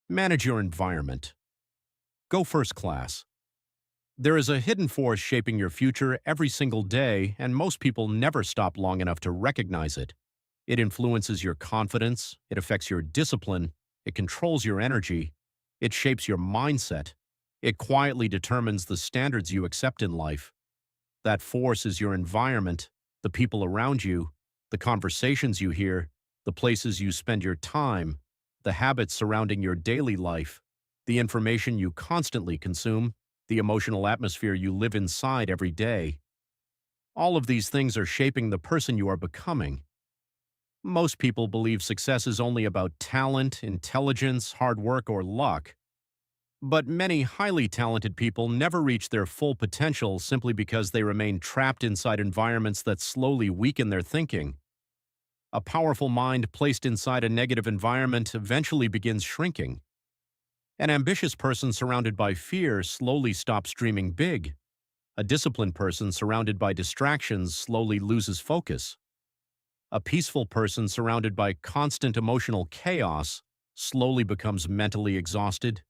Manage your environment. Go first class. There is a hidden force shaping your future every single day, and most people never stop long enough to recognize it. It influences your confidence, it affects your discipline, it controls your energy, it shapes your mindset, it quietly determines the standards you accept in life. That force is your environment, the people around you, the conversations you hear, the places you spend your time, the habits surrounding your daily life, the information you constantly consume, the emotional atmosphere you live inside every day. All of these things are shaping the person you are becoming. Most people believe success is only about talent, intelligence, hard work, or luck. But many highly talented people never reach their full potential simply because they remain trapped inside environments that slowly weaken their thinking. A powerful mind placed inside a negative environment eventually begins shrinking. An ambitious person surrounded by fear slowly stops dreaming big. A disciplined person surrounded by distractions slowly loses focus. A peaceful person surrounded by constant emotional chaos slowly becomes mentally exhausted.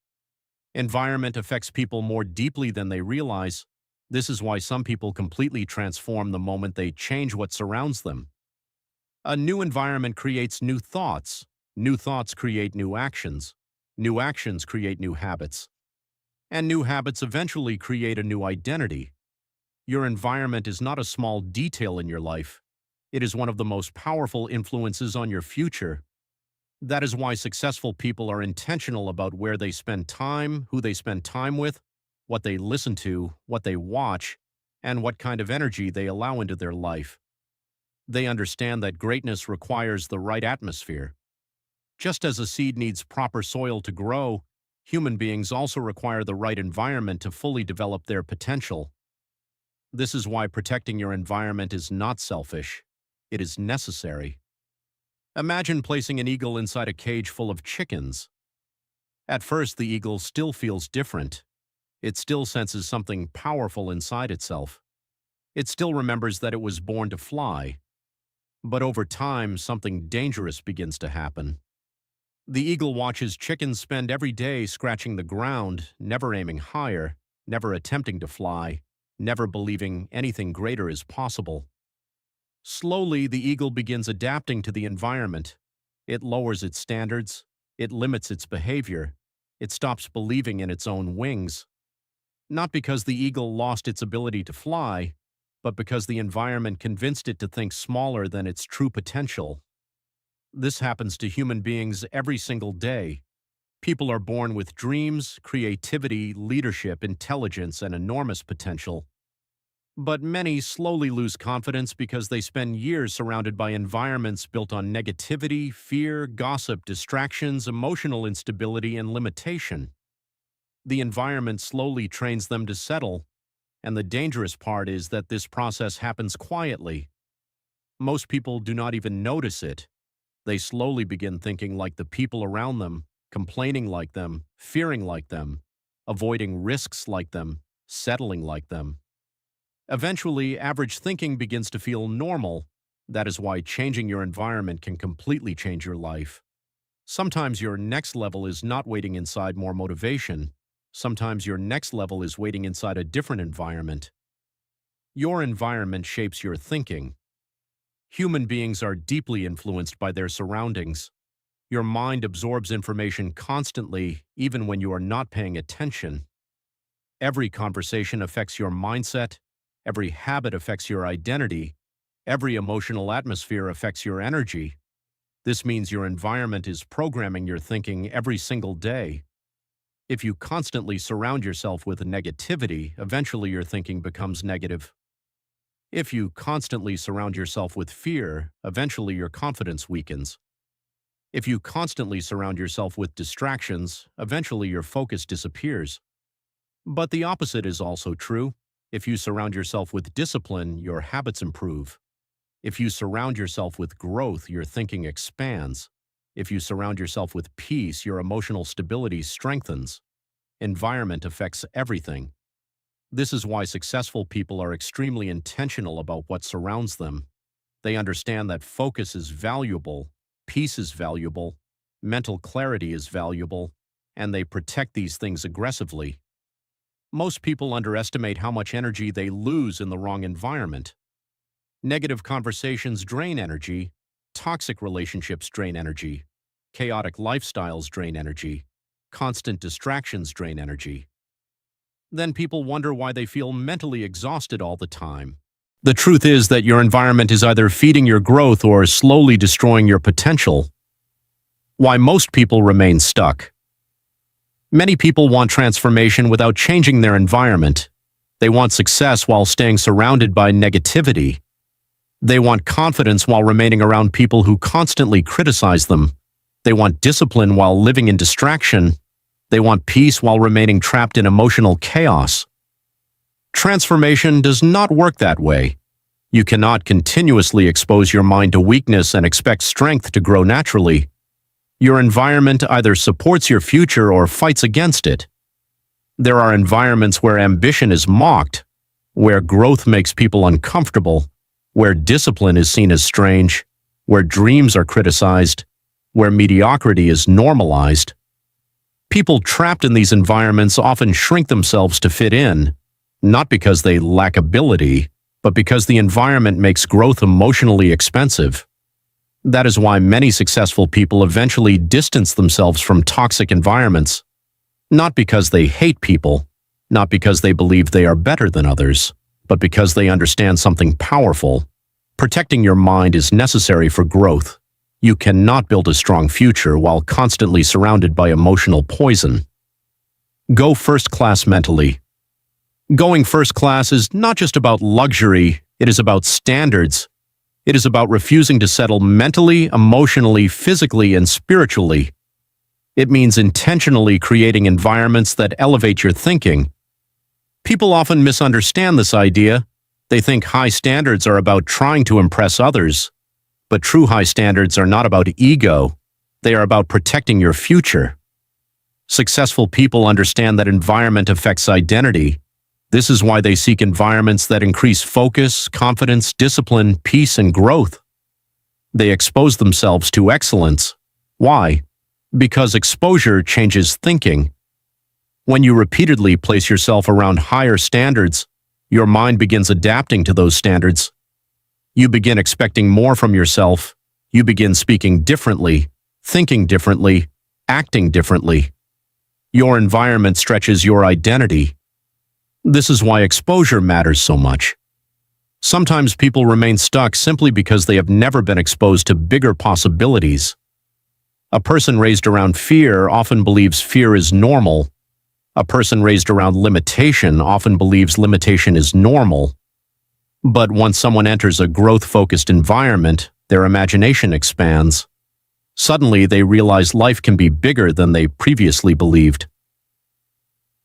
Environment affects people more deeply than they realize. This is why some people completely transform the moment they change what surrounds them. A new environment creates new thoughts. New thoughts create new actions. New actions create new habits. And new habits eventually create a new identity. Your environment is not a small detail in your life. It is one of the most powerful influences on your future. That is why successful people are intentional about where they spend time, who they spend time with, what they listen to, what they watch, and what kind of energy they allow into their life. They understand that greatness requires the right atmosphere. Just as a seed needs proper soil to grow, human beings also require the right environment to fully develop their potential. This is why protecting your environment is not selfish. It is necessary. Imagine placing an eagle inside a cage full of chickens. At first, the eagle still feels different. It still senses something powerful inside itself. It still remembers that it was born to fly. But over time, something dangerous begins to happen. The eagle watches chickens spend every day scratching the ground, never aiming higher, never attempting to fly, never believing anything greater is possible. Slowly, the eagle begins adapting to the environment. It lowers its standards. It limits its behavior. It stops believing in its own wings. Not because the eagle lost its ability to fly, but because the environment convinced it to think smaller than its true potential. This happens to human beings every single day. People are born with dreams, creativity, leadership, intelligence, and enormous potential. But many slowly lose confidence because they spend years surrounded by environments built on negativity, fear, gossip, distractions, emotional instability, and limitation. The environment slowly trains them to settle, and the dangerous part is that this process happens quietly. Most people do not even notice it. They slowly begin thinking like the people around them, complaining like them, fearing like them, avoiding risks like them, settling like them. Eventually, average thinking begins to feel normal. That is why changing your environment can completely change your life. Sometimes your next level is not waiting inside more motivation. Sometimes your next level is waiting inside a different environment. Your environment shapes your thinking. Human beings are deeply influenced by their surroundings. Your mind absorbs information constantly, even when you are not paying attention. Every conversation affects your mindset. Every habit affects your identity. Every emotional atmosphere affects your energy. This means your environment is programming your thinking every single day. If you constantly surround yourself with negativity, eventually your thinking becomes negative. If you constantly surround yourself with fear, eventually your confidence weakens. If you constantly surround yourself with distractions, eventually your focus disappears. But the opposite is also true. If you surround yourself with discipline, your habits improve. If you surround yourself with growth, your thinking expands. If you surround yourself with peace, your emotional stability strengthens. Environment affects everything. This is why successful people are extremely intentional about what surrounds them. They understand that focus is valuable, peace is valuable, mental clarity is valuable, and they protect these things aggressively. Most people underestimate how much energy they lose in the wrong environment. Negative conversations drain energy, toxic relationships drain energy, chaotic lifestyles drain energy, constant distractions drain energy. Then people wonder why they feel mentally exhausted all the time. The truth is that your environment is either feeding your growth or slowly destroying your potential. Why most people remain stuck. Many people want transformation without changing their environment. They want success while staying surrounded by negativity. They want confidence while remaining around people who constantly criticize them. They want discipline while living in distraction. They want peace while remaining trapped in emotional chaos. Transformation does not work that way. You cannot continuously expose your mind to weakness and expect strength to grow naturally. Your environment either supports your future or fights against it. There are environments where ambition is mocked, where growth makes people uncomfortable, where discipline is seen as strange, where dreams are criticized, where mediocrity is normalized. People trapped in these environments often shrink themselves to fit in, not because they lack ability, but because the environment makes growth emotionally expensive. That is why many successful people eventually distance themselves from toxic environments, not because they hate people, not because they believe they are better than others, but because they understand something powerful. Protecting your mind is necessary for growth. You cannot build a strong future while constantly surrounded by emotional poison. Go first class mentally. Going first class is not just about luxury, it is about standards. It is about refusing to settle mentally, emotionally, physically, and spiritually. It means intentionally creating environments that elevate your thinking. People often misunderstand this idea. They think high standards are about trying to impress others. But true high standards are not about ego. They are about protecting your future. Successful people understand that environment affects identity. This is why they seek environments that increase focus, confidence, discipline, peace, and growth. They expose themselves to excellence. Why? Because exposure changes thinking. When you repeatedly place yourself around higher standards, your mind begins adapting to those standards. You begin expecting more from yourself. You begin speaking differently, thinking differently, acting differently. Your environment stretches your identity. This is why exposure matters so much. Sometimes people remain stuck simply because they have never been exposed to bigger possibilities. A person raised around fear often believes fear is normal. A person raised around limitation often believes limitation is normal. But once someone enters a growth-focused environment, their imagination expands. Suddenly, they realize life can be bigger than they previously believed.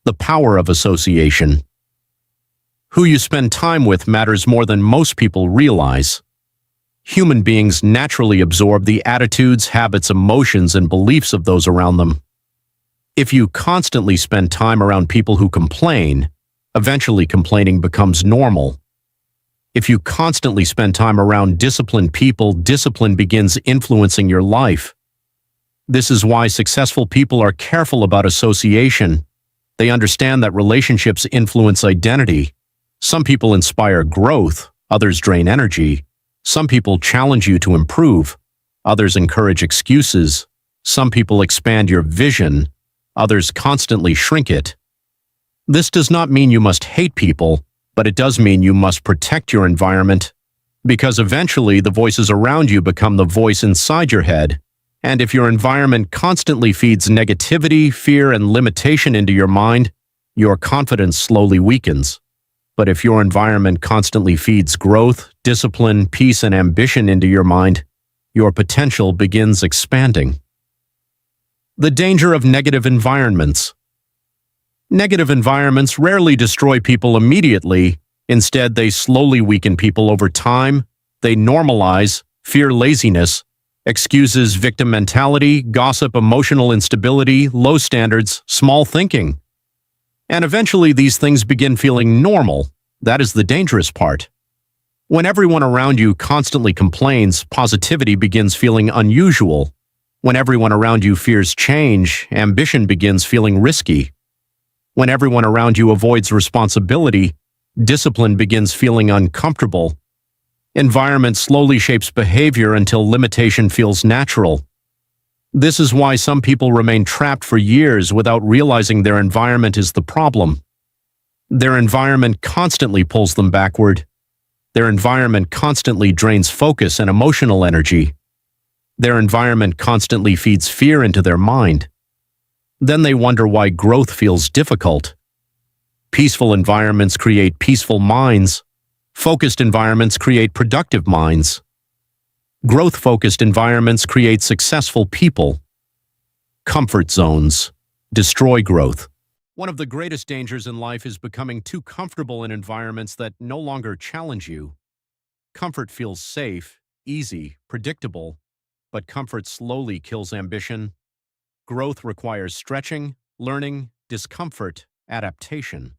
The power of association. Who you spend time with matters more than most people realize. Human beings naturally absorb the attitudes, habits, emotions, and beliefs of those around them. If you constantly spend time around people who complain, eventually complaining becomes normal. If you constantly spend time around disciplined people, discipline begins influencing your life. This is why successful people are careful about association. They understand that relationships influence identity. Some people inspire growth, others drain energy. Some people challenge you to improve, others encourage excuses. Some people expand your vision, others constantly shrink it. This does not mean you must hate people, but it does mean you must protect your environment, because eventually the voices around you become the voice inside your head. And if your environment constantly feeds negativity, fear, and limitation into your mind, your confidence slowly weakens. But if your environment constantly feeds growth, discipline, peace, and ambition into your mind, your potential begins expanding. The danger of negative environments. Negative environments rarely destroy people immediately. Instead, they slowly weaken people over time. They normalize fear, laziness, excuses, victim mentality, gossip, emotional instability, low standards, small thinking. And eventually these things begin feeling normal. That is the dangerous part. When everyone around you constantly complains, positivity begins feeling unusual. When everyone around you fears change, ambition begins feeling risky. When everyone around you avoids responsibility, discipline begins feeling uncomfortable. Environment slowly shapes behavior until limitation feels natural. This is why some people remain trapped for years without realizing their environment is the problem. Their environment constantly pulls them backward. Their environment constantly drains focus and emotional energy. Their environment constantly feeds fear into their mind. Then they wonder why growth feels difficult. Peaceful environments create peaceful minds. Focused environments create productive minds. Growth-focused environments create successful people. Comfort zones destroy growth. One of the greatest dangers in life is becoming too comfortable in environments that no longer challenge you. Comfort feels safe, easy, predictable, but comfort slowly kills ambition. Growth requires stretching, learning, discomfort, adaptation.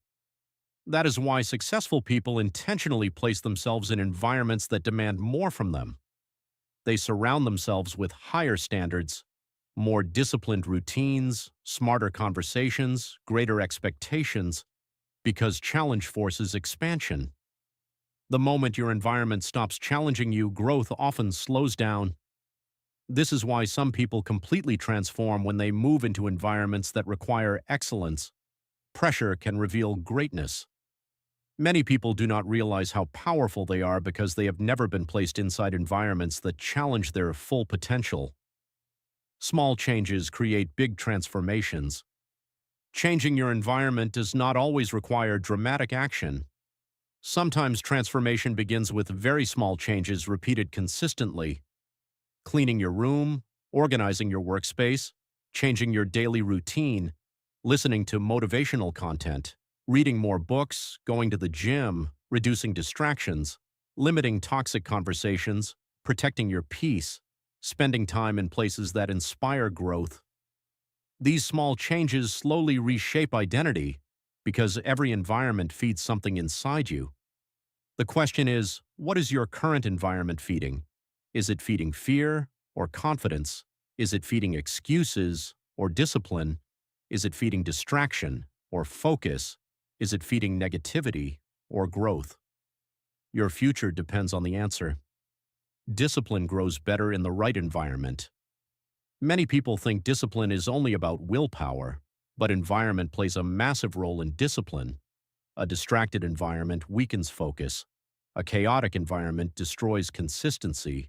That is why successful people intentionally place themselves in environments that demand more from them. They surround themselves with higher standards, more disciplined routines, smarter conversations, greater expectations, because challenge forces expansion. The moment your environment stops challenging you, growth often slows down. This is why some people completely transform when they move into environments that require excellence. Pressure can reveal greatness. Many people do not realize how powerful they are because they have never been placed inside environments that challenge their full potential. Small changes create big transformations. Changing your environment does not always require dramatic action. Sometimes transformation begins with very small changes repeated consistently. Cleaning your room, organizing your workspace, changing your daily routine, listening to motivational content, reading more books, going to the gym, reducing distractions, limiting toxic conversations, protecting your peace, spending time in places that inspire growth. These small changes slowly reshape identity because every environment feeds something inside you. The question is, what is your current environment feeding? Is it feeding fear or confidence? Is it feeding excuses or discipline? Is it feeding distraction or focus? Is it feeding negativity or growth? Your future depends on the answer. Discipline grows better in the right environment. Many people think discipline is only about willpower, but environment plays a massive role in discipline. A distracted environment weakens focus. A chaotic environment destroys consistency.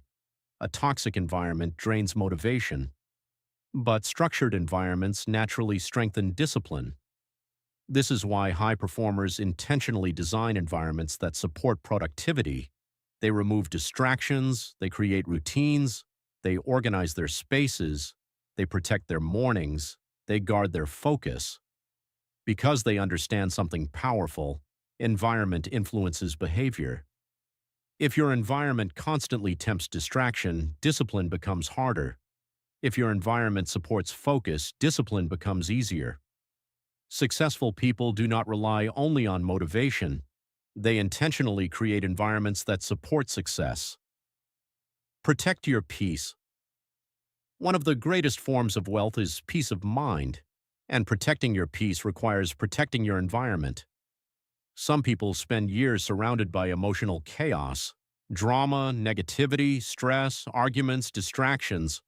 A toxic environment drains motivation. But structured environments naturally strengthen discipline. This is why high performers intentionally design environments that support productivity. They remove distractions, they create routines, they organize their spaces, they protect their mornings, they guard their focus. Because they understand something powerful, environment influences behavior. If your environment constantly tempts distraction, discipline becomes harder. If your environment supports focus, discipline becomes easier. Successful people do not rely only on motivation. They intentionally create environments that support success. Protect your peace. One of the greatest forms of wealth is peace of mind, and protecting your peace requires protecting your environment. Some people spend years surrounded by emotional chaos, drama, negativity, stress, arguments, distractions.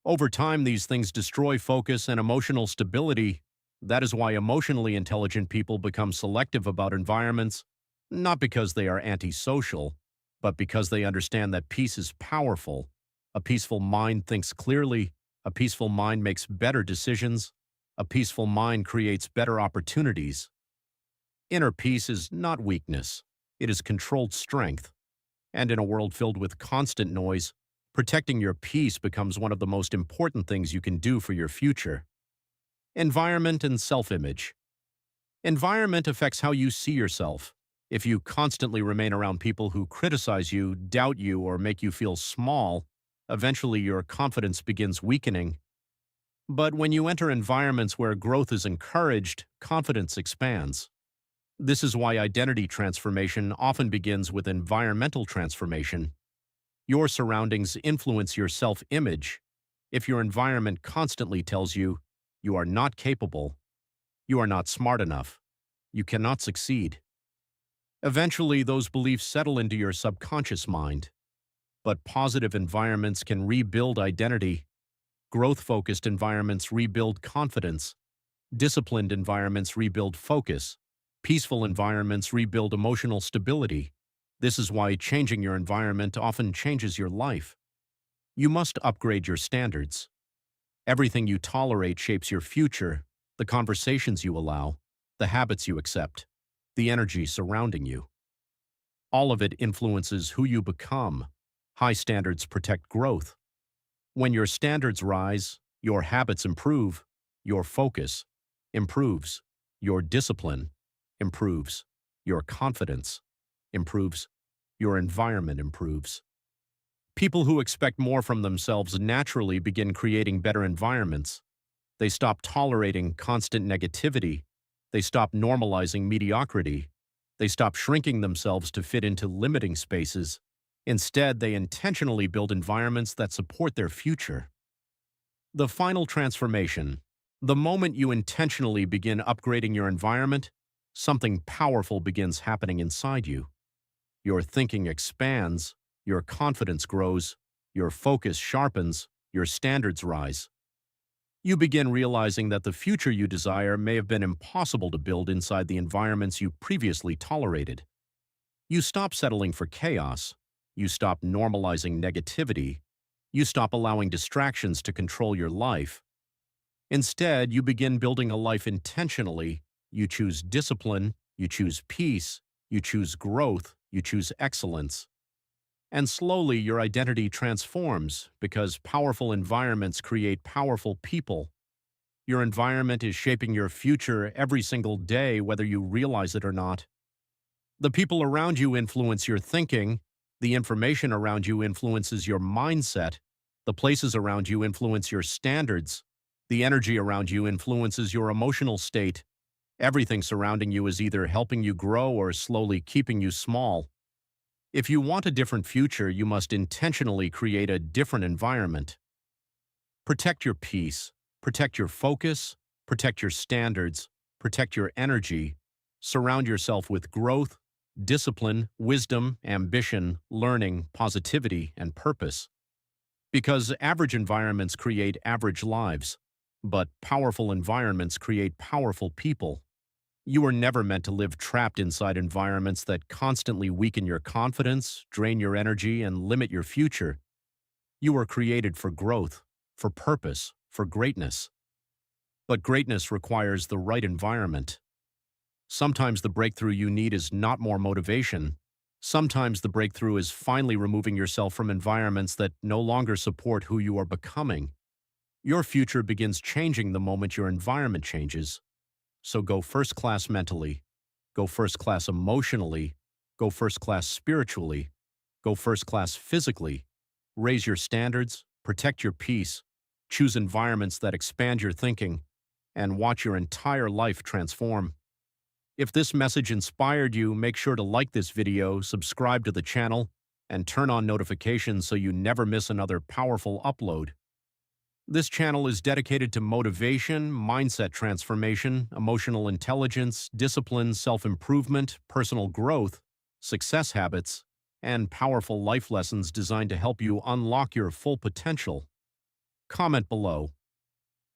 Over time, these things destroy focus and emotional stability. That is why emotionally intelligent people become selective about environments, not because they are antisocial, but because they understand that peace is powerful. A peaceful mind thinks clearly. A peaceful mind makes better decisions. A peaceful mind creates better opportunities. Inner peace is not weakness. It is controlled strength. And in a world filled with constant noise, protecting your peace becomes one of the most important things you can do for your future. Environment and self-image. Environment affects how you see yourself. If you constantly remain around people who criticize you, doubt you, or make you feel small, eventually your confidence begins weakening. But when you enter environments where growth is encouraged, confidence expands. This is why identity transformation often begins with environmental transformation. Your surroundings influence your self-image. If your environment constantly tells you, you are not capable, you are not smart enough, you cannot succeed, eventually those beliefs settle into your subconscious mind. But positive environments can rebuild identity. Growth-focused environments rebuild confidence. Disciplined environments rebuild focus. Peaceful environments rebuild emotional stability. This is why changing your environment often changes your life. You must upgrade your standards. Everything you tolerate shapes your future, the conversations you allow, the habits you accept, the energy surrounding you. All of it influences who you become. High standards protect growth. When your standards rise, your habits improve, your focus improves, your discipline improves, your confidence improves, your environment improves. People who expect more from themselves naturally begin creating better environments. They stop tolerating constant negativity. They stop normalizing mediocrity. They stop shrinking themselves to fit into limiting spaces. Instead, they intentionally build environments that support their future. The final transformation. The moment you intentionally begin upgrading your environment, something powerful begins happening inside you. Your thinking expands, your confidence grows, your focus sharpens, your standards rise. You begin realizing that the future you desire may have been impossible to build inside the environments you previously tolerated. You stop settling for chaos. You stop normalizing negativity. You stop allowing distractions to control your life. Instead, you begin building a life intentionally. You choose discipline, you choose peace, you choose growth, you choose excellence. And slowly your identity transforms because powerful environments create powerful people. Your environment is shaping your future every single day, whether you realize it or not. The people around you influence your thinking. The information around you influences your mindset. The places around you influence your standards. The energy around you influences your emotional state. Everything surrounding you is either helping you grow or slowly keeping you small. If you want a different future, you must intentionally create a different environment. Protect your peace, protect your focus, protect your standards, protect your energy. Surround yourself with growth, discipline, wisdom, ambition, learning, positivity, and purpose. Because average environments create average lives, but powerful environments create powerful people. You were never meant to live trapped inside environments that constantly weaken your confidence, drain your energy, and limit your future. You were created for growth, for purpose, for greatness. But greatness requires the right environment. Sometimes the breakthrough you need is not more motivation. Sometimes the breakthrough is finally removing yourself from environments that no longer support who you are becoming. Your future begins changing the moment your environment changes. So go first class mentally, go first class emotionally, go first class spiritually, go first class physically. Raise your standards, protect your peace, choose environments that expand your thinking, and watch your entire life transform. If this message inspired you, make sure to like this video, subscribe to the channel, and turn on notifications so you never miss another powerful upload. This channel is dedicated to motivation, mindset transformation, emotional intelligence, discipline, self-improvement, personal growth, success habits, and powerful life lessons designed to help you unlock your full potential. Comment below.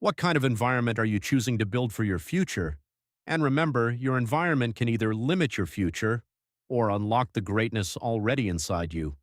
What kind of environment are you choosing to build for your future? And remember, your environment can either limit your future or unlock the greatness already inside you.